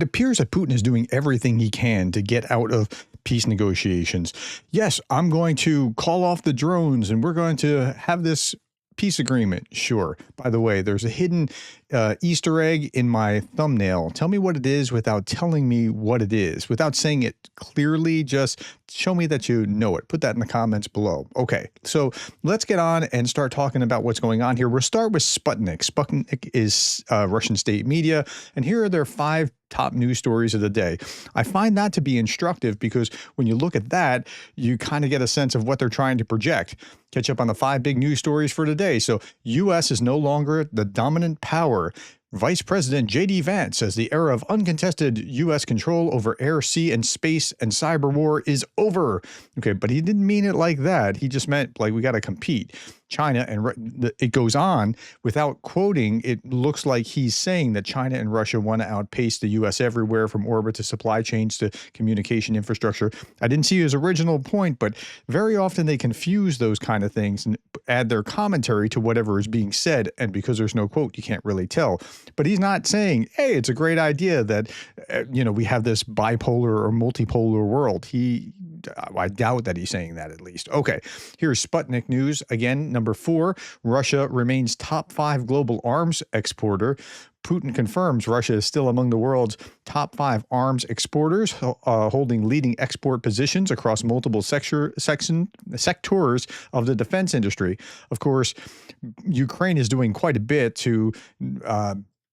It appears that Putin is doing everything he can to get out of peace negotiations. Yes, I'm going to call off the drones and we're going to have this peace agreement. Sure. By the way, there's a hidden Easter egg in my thumbnail. Tell me what it is without telling me what it is, without saying it clearly. Just show me that you know it. Put that in the comments below. Okay, so let's get on and start talking about what's going on here. We'll start with Sputnik. Sputnik is Russian state media, and here are their 5 top news stories of the day. I find that to be instructive because when you look at that, you kind of get a sense of what they're trying to project. Catch up on the 5 big news stories for today. So, U.S. is no longer the dominant power. Vice President J.D. Vance says the era of uncontested U.S. control over air, sea, and space and cyber war is over. Okay, but he didn't mean it like that. He just meant like we got to compete. China and it goes on without quoting. It looks like he's saying that China and Russia want to outpace the U.S. everywhere from orbit to supply chains to communication infrastructure. I didn't see his original point, but very often they confuse those kind of things and add their commentary to whatever is being said. And because there's no quote, you can't really tell. But he's not saying, hey, it's a great idea that, we have this bipolar or multipolar world. I doubt that he's saying that, at least. Okay, here's Sputnik news. Again, number 4, Russia remains top 5 global arms exporter. Putin confirms Russia is still among the world's top 5 arms exporters, holding leading export positions across multiple sectors of the defense industry. Of course, Ukraine is doing quite a bit to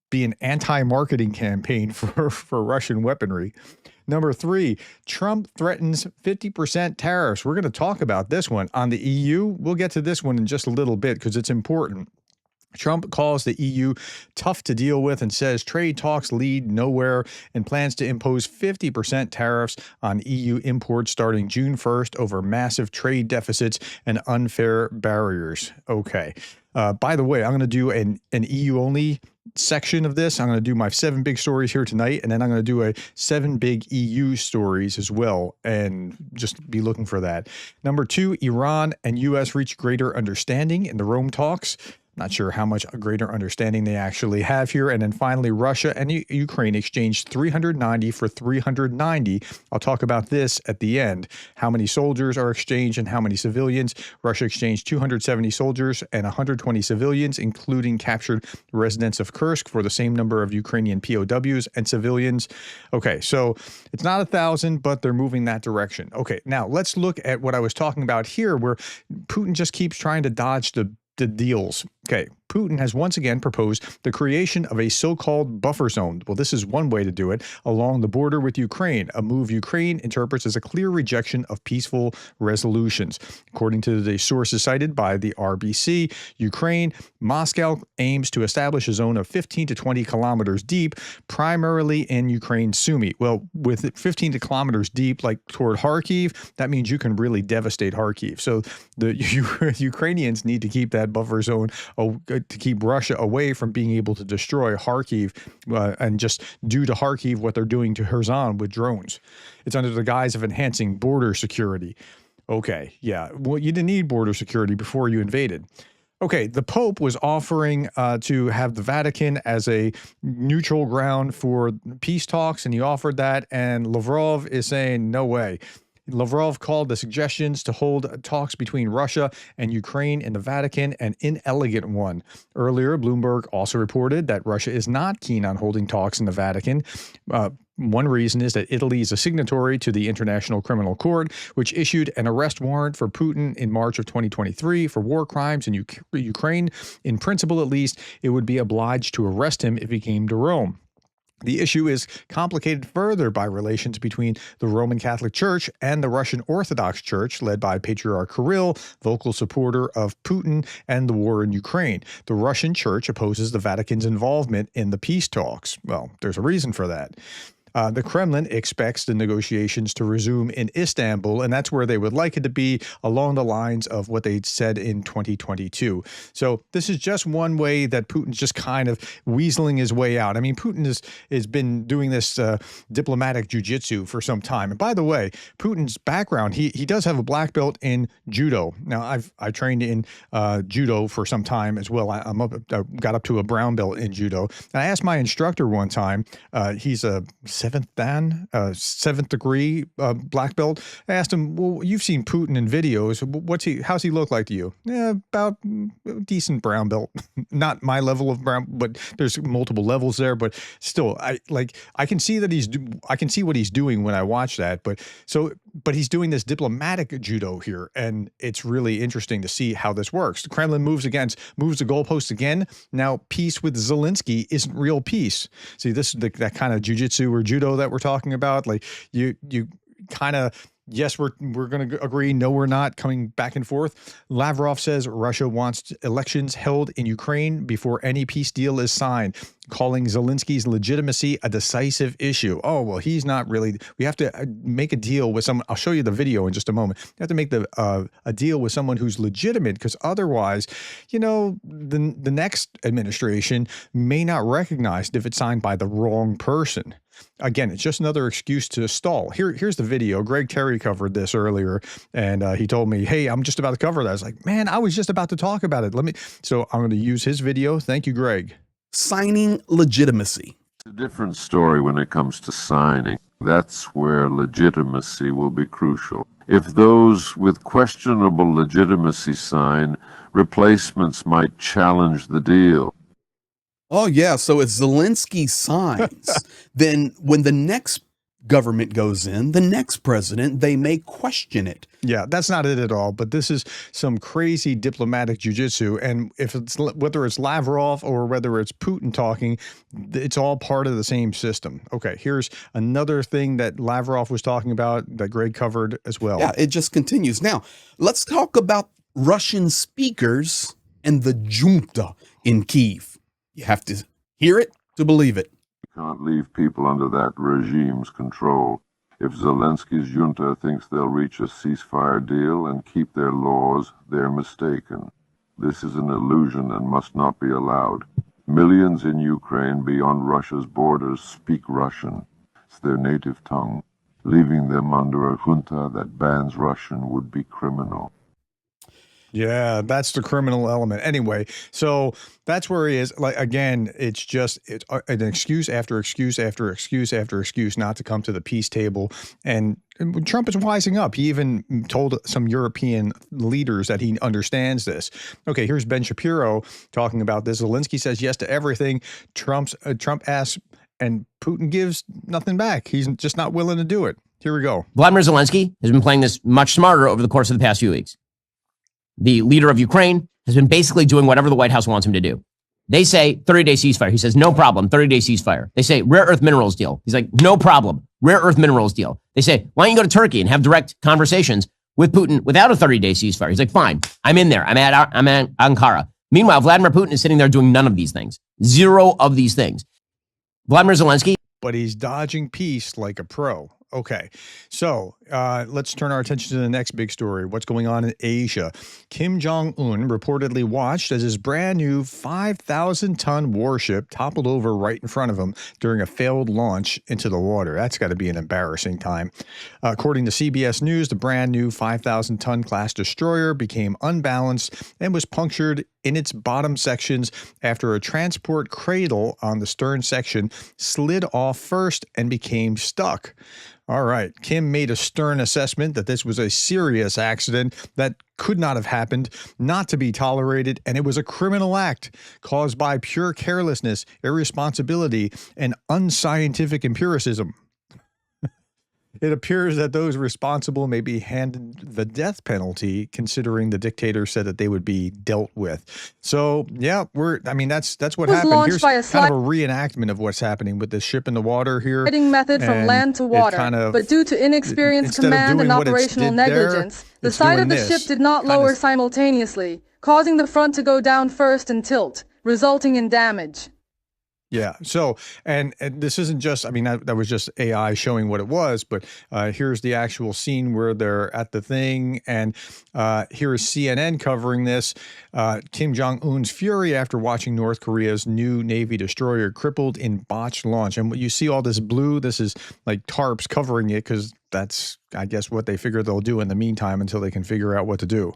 be an anti-marketing campaign for Russian weaponry. Number 3, Trump threatens 50% tariffs. We're going to talk about this one. On the EU, we'll get to this one in just a little bit because it's important. Trump calls the EU tough to deal with and says trade talks lead nowhere and plans to impose 50% tariffs on EU imports starting June 1st over massive trade deficits and unfair barriers. Okay. By the way, I'm going to do an EU-only section of this. I'm going to do my 7 big stories here tonight, and then I'm going to do a 7 big EU stories as well, and just be looking for that. Number 2, Iran and U.S. reach greater understanding in the Rome talks. Not sure how much a greater understanding they actually have here. And then finally, Russia and Ukraine exchanged 390 for 390. I'll talk about this at the end. How many soldiers are exchanged and how many civilians? Russia exchanged 270 soldiers and 120 civilians, including captured residents of Kursk, for the same number of Ukrainian POWs and civilians. Okay, so it's not 1,000, but they're moving that direction. Okay, now let's look at what I was talking about here, where Putin just keeps trying to dodge the deals. Okay, Putin has once again proposed the creation of a so-called buffer zone. Well, this is one way to do it, along the border with Ukraine, a move Ukraine interprets as a clear rejection of peaceful resolutions. According to the sources cited by the RBC, Moscow aims to establish a zone of 15 to 20 kilometers deep, primarily in Ukraine's Sumy. Well, with it 15 kilometers deep, like toward Kharkiv, that means you can really devastate Kharkiv. So the Ukrainians need to keep that buffer zone to keep Russia away from being able to destroy Kharkiv and just do to Kharkiv what they're doing to Kherson with drones. It's under the guise of enhancing border security. Okay, yeah, well, you didn't need border security before you invaded. Okay, the Pope was offering to have the Vatican as a neutral ground for peace talks, and he offered that, and Lavrov is saying, no way. Lavrov called the suggestions to hold talks between Russia and Ukraine in the Vatican an inelegant one. Earlier, Bloomberg also reported that Russia is not keen on holding talks in the Vatican. One reason is that Italy is a signatory to the International Criminal Court, which issued an arrest warrant for Putin in March of 2023 for war crimes in Ukraine. In principle, at least, it would be obliged to arrest him if he came to Rome. The issue is complicated further by relations between the Roman Catholic Church and the Russian Orthodox Church, led by Patriarch Kirill, vocal supporter of Putin and the war in Ukraine. The Russian Church opposes the Vatican's involvement in the peace talks. Well, there's a reason for that. The Kremlin expects the negotiations to resume in Istanbul, and that's where they would like it to be, along the lines of what they said in 2022. So this is just one way that Putin's just kind of weaseling his way out. I mean, Putin has been doing this diplomatic jujitsu for some time. And by the way, Putin's background, he does have a black belt in judo. Now, I trained in judo for some time as well. I got up to a brown belt in judo. And I asked my instructor one time, he's a seventh degree black belt. I asked him, well, you've seen Putin in videos. How's he look like to you? Yeah, about decent brown belt. Not my level of brown, but there's multiple levels there. But still, I can see that I can see what he's doing when I watch that. But he's doing this diplomatic judo here, and it's really interesting to see how this works. The Kremlin moves the goalpost again. Now, peace with Zelensky isn't real peace. See, this is that kind of jujitsu or judo that we're talking about. Like you kind of, yes, we're going to agree. No, we're not, coming back and forth. Lavrov says Russia wants elections held in Ukraine before any peace deal is signed, calling Zelensky's legitimacy a decisive issue. Oh, well, he's not really. We have to make a deal with someone. I'll show you the video in just a moment. You have to make a deal with someone who's legitimate, because otherwise, the next administration may not recognize it if it's signed by the wrong person. Again, it's just another excuse to stall. Here's the video. Greg Terry covered this earlier, and he told me, hey, I'm just about to cover that. I was like, man, I was just about to talk about it. So I'm going to use his video. Thank you, Greg. Signing legitimacy. It's a different story when it comes to signing. That's where legitimacy will be crucial. If those with questionable legitimacy sign, replacements might challenge the deal. Oh, yeah. So if Zelensky signs, then when the next government goes in, the next president, they may question it. Yeah, that's not it at all. But this is some crazy diplomatic jujitsu. And whether it's Lavrov or whether it's Putin talking, it's all part of the same system. Okay, here's another thing that Lavrov was talking about that Greg covered as well. Yeah, it just continues. Now, let's talk about Russian speakers and the junta in Kyiv. You have to hear it to believe it. You can't leave people under that regime's control. If Zelensky's junta thinks they'll reach a ceasefire deal and keep their laws, they're mistaken. This is an illusion and must not be allowed. Millions in Ukraine beyond Russia's borders speak Russian. It's their native tongue. Leaving them under a junta that bans Russian would be criminal. Yeah, that's the criminal element. Anyway, so that's where he is. Like, again, it's an excuse after excuse after excuse after excuse not to come to the peace table. And Trump is wising up. He even told some European leaders that he understands this. Okay, here's Ben Shapiro talking about this. Zelensky says yes to everything. Trump asks, and Putin gives nothing back. He's just not willing to do it. Here we go. Vladimir Zelensky has been playing this much smarter over the course of the past few weeks. The leader of Ukraine has been basically doing whatever the White House wants him to do. They say 30-day ceasefire. He says, no problem, 30-day ceasefire. They say rare earth minerals deal. He's like, no problem, rare earth minerals deal. They say, why don't you go to Turkey and have direct conversations with Putin without a 30-day ceasefire? He's like, fine, I'm in there. I'm at Ankara. Meanwhile, Vladimir Putin is sitting there doing none of these things. Zero of these things. Vladimir Zelensky. But he's dodging peace like a pro. Okay, so let's turn our attention to the next big story. What's going on in Asia? Kim Jong-un reportedly watched as his brand new 5,000-ton warship toppled over right in front of him during a failed launch into the water. That's got to be an embarrassing time. According to CBS News, the brand new 5,000-ton class destroyer became unbalanced and was punctured in its bottom sections after a transport cradle on the stern section slid off first and became stuck. All right. Kim made a stern assessment that this was a serious accident that could not have happened, not to be tolerated, and it was a criminal act caused by pure carelessness, irresponsibility, and unscientific empiricism. It appears that those responsible may be handed the death penalty, considering the dictator said that they would be dealt with. So, yeah, that's what happened. Here's kind of a reenactment of what's happening with this ship in the water here. Method from land to water, but due to inexperienced command and operational negligence, the side of the ship did not lower simultaneously, causing the front to go down first and tilt, resulting in damage. Yeah. So, and this isn't just, I mean, that was just AI showing what it was, but here's the actual scene where they're at the thing. And here is CNN covering this. Kim Jong-un's fury after watching North Korea's new Navy destroyer crippled in botched launch. And you see all this blue, this is like tarps covering it because that's, I guess, what they figure they'll do in the meantime until they can figure out what to do.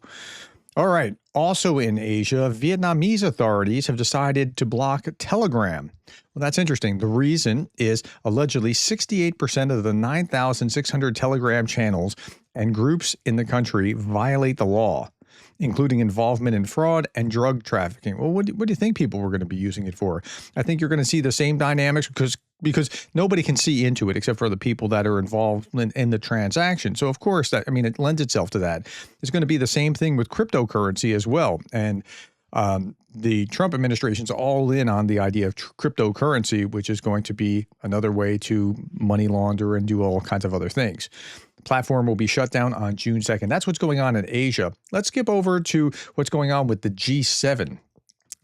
All right. Also in Asia, Vietnamese authorities have decided to block Telegram. Well, that's interesting. The reason is allegedly 68% of the 9,600 Telegram channels and groups in the country violate the law, including involvement in fraud and drug trafficking. Well, what do you think people were going to be using it for? I think you're going to see the same dynamics because nobody can see into it except for the people that are involved in the transaction. So, of course, it lends itself to that. It's going to be the same thing with cryptocurrency as well. And the Trump administration's all in on the idea of cryptocurrency, which is going to be another way to money launder and do all kinds of other things. The platform will be shut down on June 2nd. That's what's going on in Asia. Let's skip over to what's going on with the G7.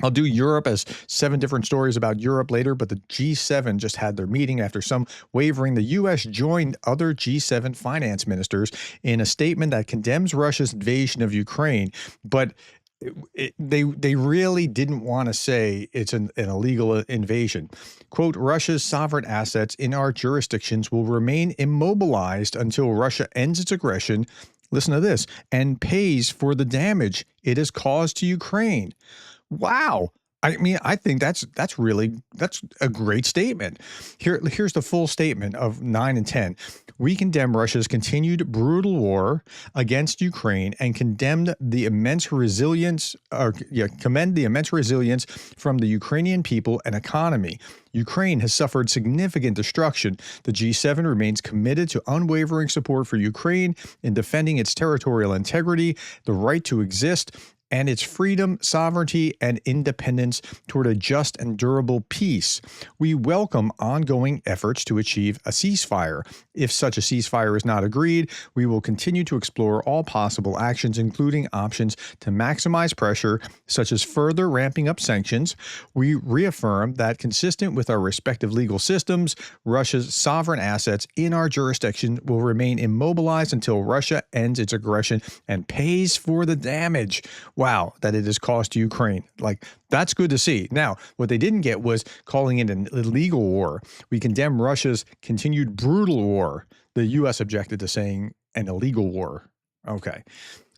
I'll do Europe as 7 different stories about Europe later, but the G7 just had their meeting after some wavering. The U.S. joined other G7 finance ministers in a statement that condemns Russia's invasion of Ukraine, but they really didn't want to say it's an illegal invasion. Quote, Russia's sovereign assets in our jurisdictions will remain immobilized until Russia ends its aggression, listen to this, and pays for the damage it has caused to Ukraine. Wow. I mean, I think that's a great statement. Here's the full statement of 9 and 10. We condemn Russia's continued brutal war against Ukraine and commend the immense resilience from the Ukrainian people and economy. Ukraine has suffered significant destruction. The G7 remains committed to unwavering support for Ukraine in defending its territorial integrity, the right to exist, and its freedom, sovereignty, and independence toward a just and durable peace. We welcome ongoing efforts to achieve a ceasefire. If such a ceasefire is not agreed, we will continue to explore all possible actions, including options to maximize pressure, such as further ramping up sanctions. We reaffirm that, consistent with our respective legal systems, Russia's sovereign assets in our jurisdiction will remain immobilized until Russia ends its aggression and pays for the damage. Wow, that it has caused to Ukraine. Like, that's good to see. Now, what they didn't get was calling it an illegal war. We condemn Russia's continued brutal war. The U.S. objected to saying an illegal war. Okay.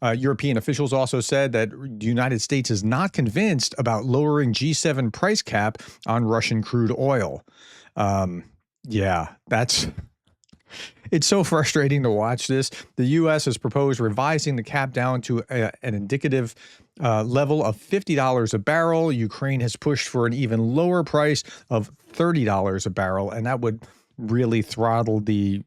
European officials also said that the United States is not convinced about lowering G7 price cap on Russian crude oil. It's so frustrating to watch this. The U.S. has proposed revising the cap down to an indicative level of $50 a barrel. Ukraine has pushed for an even lower price of $30 a barrel, and that would really throttle the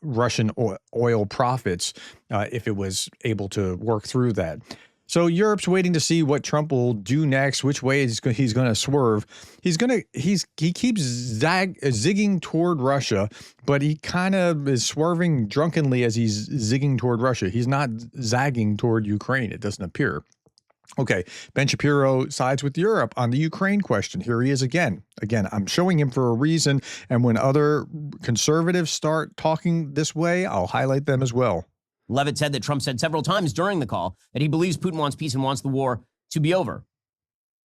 Russian oil profits if it was able to work through that. So Europe's waiting to see what Trump will do next, which way he's going to swerve. He keeps zigging toward Russia, but he kind of is swerving drunkenly as he's zigging toward Russia. He's not zagging toward Ukraine, it doesn't appear. Okay, Ben Shapiro sides with Europe on the Ukraine question. Here he is again. Again, I'm showing him for a reason, and when other conservatives start talking this way, I'll highlight them as well. Levitt said that Trump said several times during the call that he believes Putin wants peace and wants the war to be over.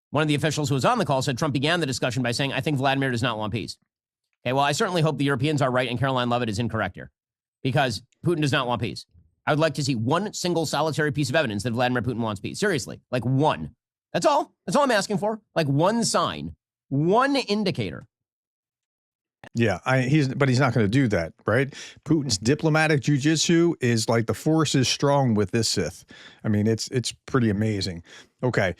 One of the officials who was on the call said Trump began the discussion by saying, I think Vladimir does not want peace. Okay, well, I certainly hope the Europeans are right and Caroline Levitt is incorrect here, because Putin does not want peace. I would like to see one single solitary piece of evidence that Vladimir Putin wants peace. Seriously, like one. That's all. That's all I'm asking for. Like one sign, one indicator. Yeah, but he's not going to do that, right? Putin's diplomatic jujitsu is like the force is strong with this Sith. I mean, it's pretty amazing. Okay,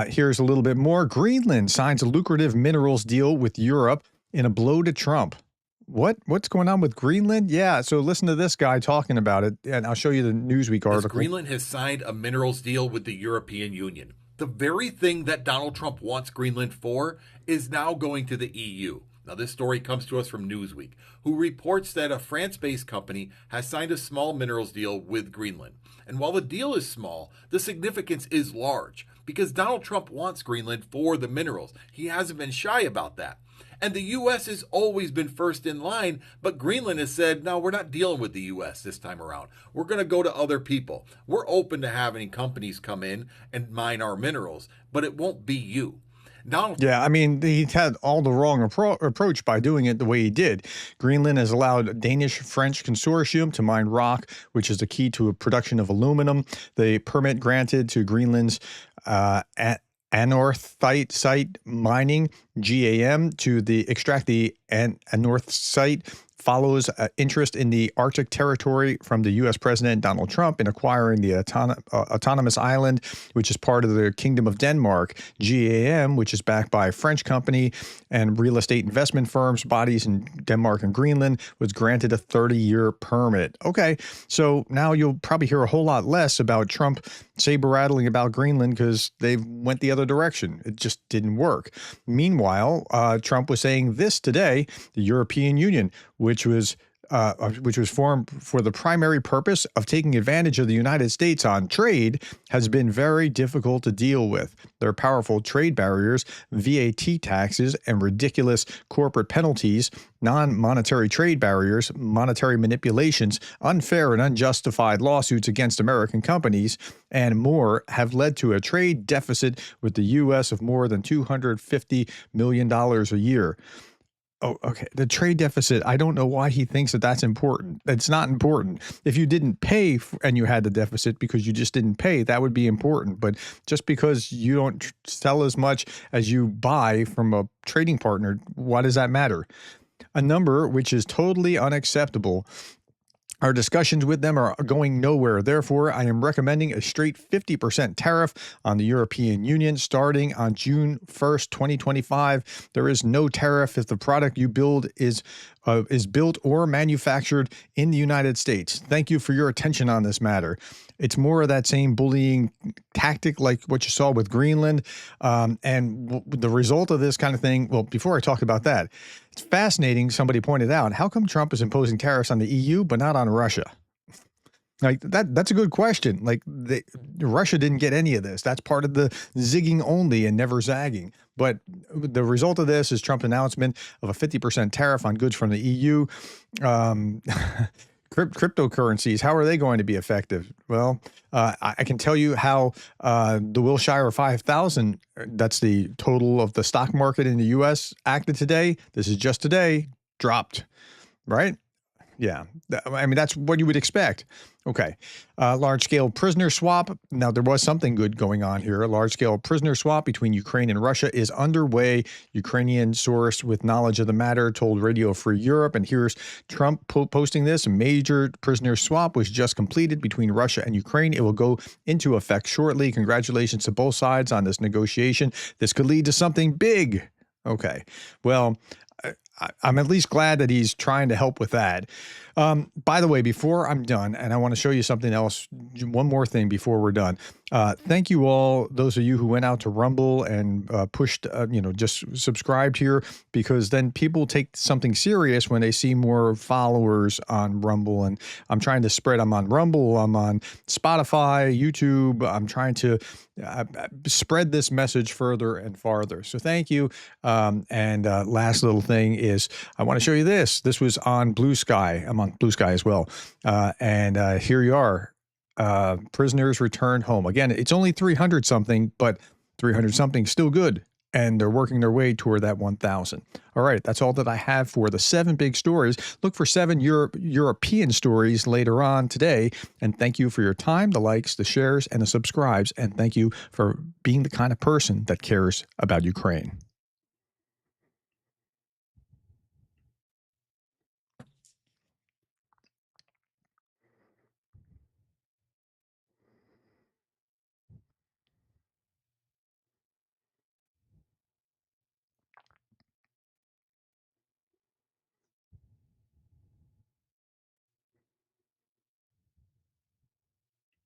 here's a little bit more. Greenland signs a lucrative minerals deal with Europe in a blow to Trump. What's going on with Greenland? Yeah, so listen to this guy talking about it, and I'll show you the Newsweek article. Greenland has signed a minerals deal with the European Union. The very thing that Donald Trump wants Greenland for is now going to the EU. Now, this story comes to us from Newsweek, who reports that a France-based company has signed a small minerals deal with Greenland. And while the deal is small, the significance is large, because Donald Trump wants Greenland for the minerals. He hasn't been shy about that. And the U.S. has always been first in line, but Greenland has said, no, we're not dealing with the U.S. this time around. We're going to go to other people. We're open to having companies come in and mine our minerals, but it won't be you. Yeah, I mean, he had all the wrong approach by doing it the way he did. Greenland has allowed a Danish-French consortium to mine rock, which is the key to a production of aluminum. The permit granted to Greenland's anorthite site mining, GAM, to extract the anorthite follows interest in the Arctic territory from the U.S. President Donald Trump in acquiring the autonomous island, which is part of the Kingdom of Denmark. GAM, which is backed by a French company and real estate investment firms, bodies in Denmark and Greenland, was granted a 30-year permit. Okay, so now you'll probably hear a whole lot less about Trump saber-rattling about Greenland because they went the other direction. It just didn't work. Meanwhile, Trump was saying this today, the European Union, which was formed for the primary purpose of taking advantage of the United States on trade, has been very difficult to deal with. There are powerful trade barriers, VAT taxes, and ridiculous corporate penalties, non-monetary trade barriers, monetary manipulations, unfair and unjustified lawsuits against American companies, and more have led to a trade deficit with the U.S. of more than $250 million a year. Oh, okay. The trade deficit, I don't know why he thinks that that's important. It's not important. If you didn't pay and you had the deficit because you just didn't pay, that would be important. But just because you don't sell as much as you buy from a trading partner, why does that matter? A number which is totally unacceptable. Our discussions with them are going nowhere. Therefore, I am recommending a straight 50% tariff on the European Union starting on June 1st, 2025. There is no tariff if the product you build is built or manufactured in the United States. Thank you for your attention on this matter. It's more of that same bullying tactic like what you saw with Greenland. And the result of this kind of thing, well, before I talk about that, it's fascinating. Somebody pointed out, how come Trump is imposing tariffs on the EU, but not on Russia? Like that's a good question. Like Russia didn't get any of this. That's part of the zigging only and never zagging. But the result of this is Trump's announcement of a 50% tariff on goods from the EU. Cryptocurrencies, how are they going to be effective? Well, I can tell you how the Wilshire 5000, that's the total of the stock market in the U.S. acted today. This is just today, dropped, right? Yeah, I mean, that's what you would expect. Okay. Large-scale prisoner swap. Now, there was something good going on here. A large-scale prisoner swap between Ukraine and Russia is underway. Ukrainian source with knowledge of the matter told Radio Free Europe. And here's Trump posting this. A major prisoner swap was just completed between Russia and Ukraine. It will go into effect shortly. Congratulations to both sides on this negotiation. This could lead to something big. Okay. Well, I'm at least glad that he's trying to help with that. By the way, before I'm done, and I want to show you something else, one more thing before we're done. Thank you all, those of you who went out to Rumble and pushed, just subscribed here, because then people take something serious when they see more followers on Rumble. And I'm trying to spread. I'm on Rumble. I'm on Spotify, YouTube. I'm trying to spread this message further and farther. So thank you. And last little thing is I want to show you this. This was on Blue Sky. I'm on Blue Sky as well. And here you are. Prisoners returned home. Again, it's only 300 something, but 300 something still good. And they're working their way toward that 1,000. All right, that's all that I have for the 7 big stories. Look for 7 European stories later on today. And thank you for your time, the likes, the shares, and the subscribes. And thank you for being the kind of person that cares about Ukraine.